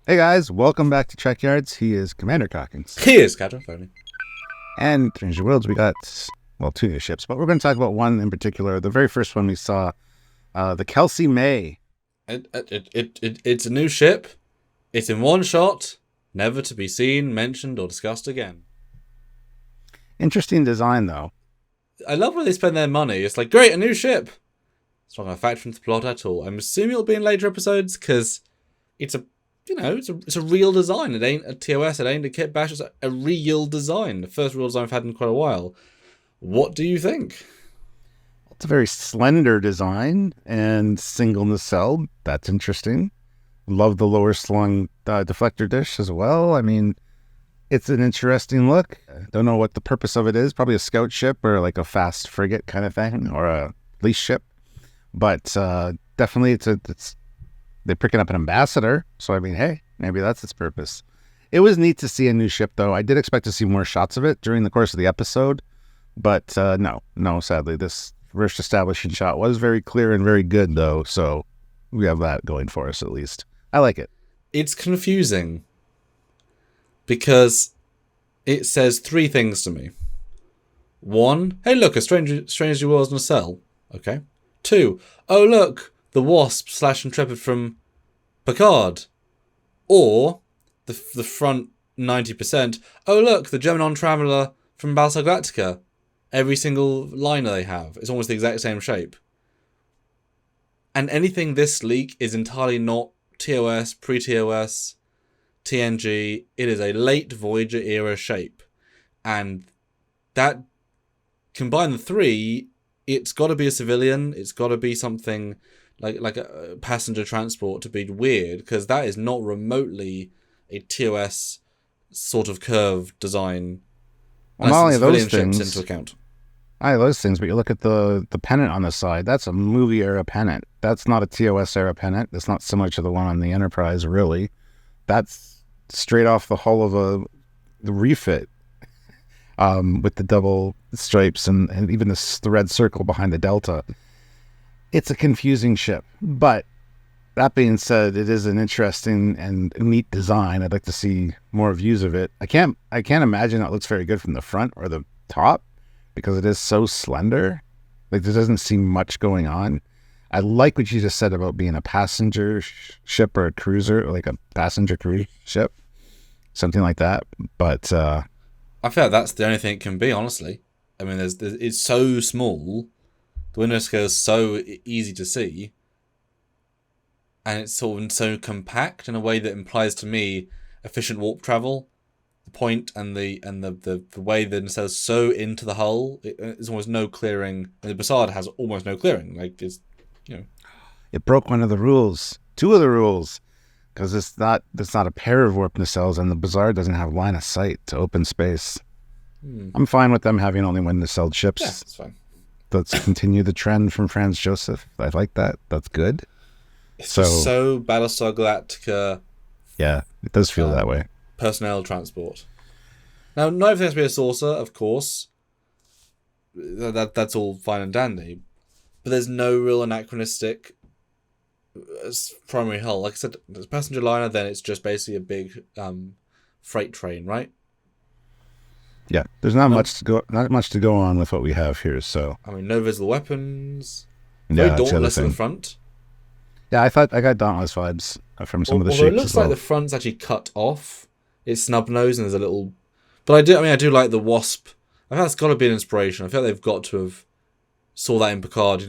Hey guys, welcome back to Trekyards. He is Commander Cockins. Here's Captain Foley. And in Stranger Worlds, we got, two new ships, but we're going to talk about one in particular. The very first one we saw, the Kelcie Mae. It's a new ship. It's in one shot, never to be seen, mentioned, or discussed again. Interesting design, though. I love when they spend their money. It's like, great, a new ship. It's not going to factor into the plot at all. I'm assuming it'll be in later episodes because it's a real design. It ain't a TOS. It ain't a kit bash. It's a real design. The first real design I've had in quite a while. What do you think? It's a very slender design and single nacelle. That's interesting. Love the lower slung deflector dish as well. I mean, it's an interesting look. Don't know what the purpose of it is. Probably a scout ship or like a fast frigate kind of thing, or a lease ship. But definitely, they're picking up an ambassador. So I mean, hey, maybe that's its purpose. It was neat to see a new ship, though. I did expect to see more shots of it during the course of the episode, but no, sadly, this first establishing shot was very clear and very good, though. So we have that going for us, at least. I like it. It's confusing because it says three things to me. One, hey, look, a strange new world's in a cell. Okay. Two, oh, look, the Wasp / Intrepid from Picard. Or the front 90%, oh, look, the Gemini Traveller from Battlestar Galactica. Every single liner they have is almost the exact same shape. And anything this sleek is entirely not TOS, pre-TOS, TNG. It is a late Voyager era shape. And that, combine the three, it's got to be a civilian. It's got to be something like a passenger transport to be weird, because that is not remotely a TOS sort of curved design. Well, not only those things, into account. Those things, but you look at the pennant on the side. That's a movie era pennant. That's not a TOS era pennant. It's not similar to the one on the Enterprise, really. That's straight off the hull of the refit, with the double stripes and even the red circle behind the Delta. It's a confusing ship, but that being said, it is an interesting and neat design. I'd like to see more views of it. I can't imagine it looks very good from the front or the top, because it is so slender. Like, there doesn't seem much going on. I like what you just said about being a passenger ship or a cruiser, like a passenger cruise ship, something like that. But I feel like that's the only thing it can be, honestly. I mean, it's so small, the window scale is so easy to see, and it's sort of so compact in a way that implies to me efficient warp travel. The point and the way the nacelle is so into the hull, there's almost no clearing. And the Bassard has almost no clearing. Like, it's, it broke one of the rules, two of the rules, because it's not a pair of warp nacelles, and the Bassard doesn't have line of sight to open space. I'm fine with them having only one nacelled ships. Yeah, that's fine. Let's continue the trend from Franz Joseph. I like that. That's good. It's just so Battlestar Galactica. Yeah, it does feel that way. Personnel transport. Now, not everything has to be a saucer, of course. That's all fine and dandy. But there's no real anachronistic primary hull. Like I said, there's a passenger liner, then it's just basically a big freight train, right? Yeah, there's not much to go on with what we have here. So I mean, no visible weapons. Yeah, Very dauntless in the front. Yeah, I got Dauntless vibes from some of the shapes. It looks like the front's actually cut off. It's snub nose and there's a little. But I do like the Wasp. I think that's got to be an inspiration. I feel like they've got to have saw that in Picard,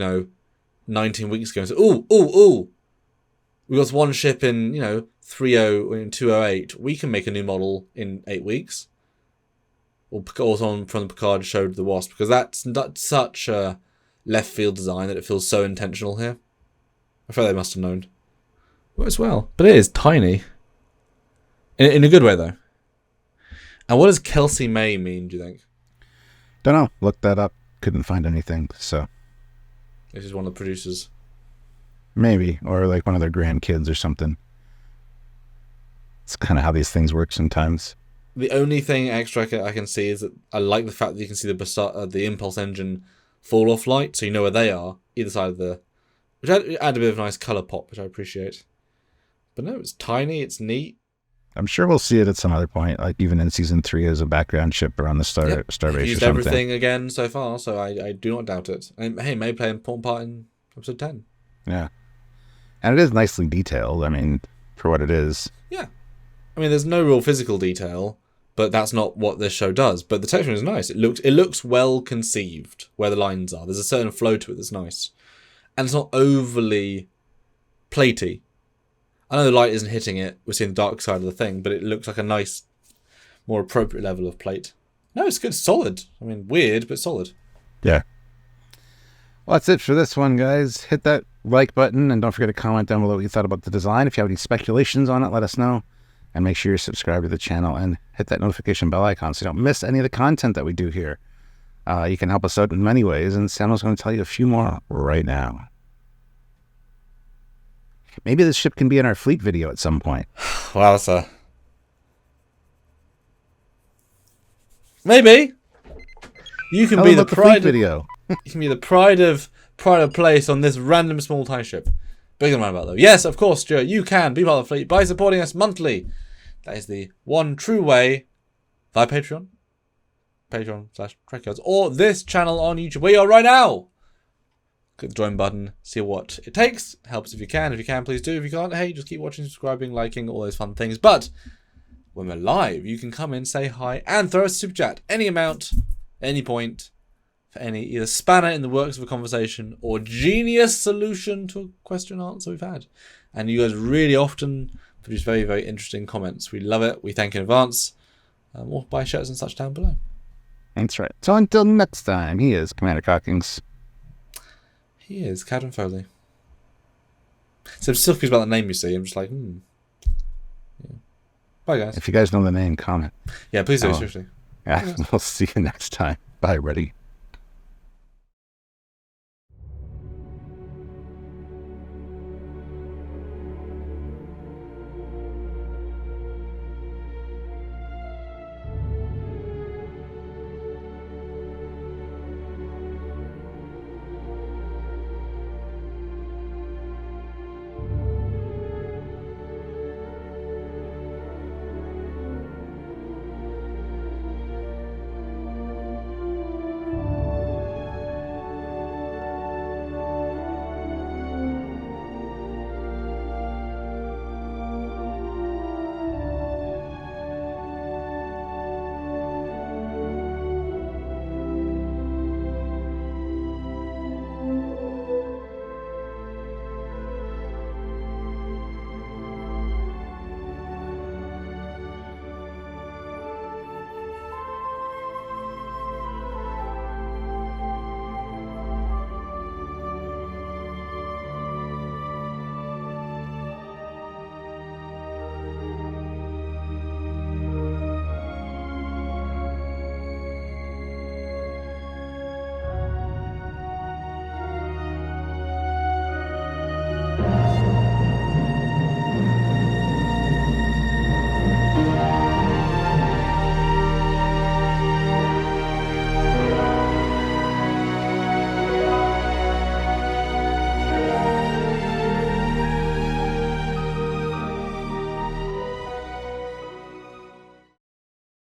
19 weeks ago. And said, ooh, we got one ship in 208. We can make a new model in 8 weeks. Or someone from the Picard showed the Wasp, because that's such a left field design that it feels so intentional here. I feel they must have known. As well. But it is tiny. In a good way, though. And what does Kelcie Mae mean, do you think? Don't know. Looked that up. Couldn't find anything, so. This is one of the producers. Maybe. Or like one of their grandkids or something. It's kind of how these things work sometimes. The only thing extra I can see is that I like the fact that you can see the impulse engine fall off light, so you know where they are, either side of the... Which add a bit of a nice colour pop, which I appreciate. But no, it's tiny, it's neat. I'm sure we'll see it at some other point, like even in season 3 as a background ship around the Yep. Starbase or Used something. everything again so far, so I do not doubt it. And hey, may play an important part in episode 10. Yeah. And it is nicely detailed, I mean, for what it is. Yeah. I mean, there's no real physical detail, but that's not what this show does. But the texture is nice. It looks well conceived where the lines are. There's a certain flow to it that's nice. And it's not overly platey. I know the light isn't hitting it. We're seeing the dark side of the thing, but it looks like a nice, more appropriate level of plate. No, it's good. It's solid. I mean, weird, but solid. Yeah. Well, that's it for this one, guys. Hit that like button and don't forget to comment down below what you thought about the design. If you have any speculations on it, let us know. And make sure you're subscribed to the channel and hit that notification bell icon so you don't miss any of the content that we do here. You can help us out in many ways, and Samuel's going to tell you a few more right now. Maybe this ship can be in our fleet video at some point. Wow, that's a... Maybe. You can be the pride of... video. You can be the pride of place on this random small TIE ship. Big and roundabout, though. Yes, of course, Stuart, you can be part of the fleet by supporting us monthly. That is the one true way via Patreon. Patreon/Trekyards. Or this channel on YouTube, where you are right now. Click the join button, see what it takes. Helps if you can. If you can, please do. If you can't, hey, just keep watching, subscribing, liking, all those fun things. But when we're live, you can come in, say hi, and throw us a super chat. Any amount, any point, for any either spanner in the works of a conversation or genius solution to a question or answer we've had. And you guys really often produce very, very interesting comments. We love it. We thank you in advance. Or buy shirts and such down below. That's right. So until next time, he is Commander Cockings. He is Captain Foley. So I'm still confused about the name, you see. I'm just like, Yeah. Bye, guys. If you guys know the name, comment. Yeah, please do, seriously. Yeah, we'll see you next time. Bye, everybody.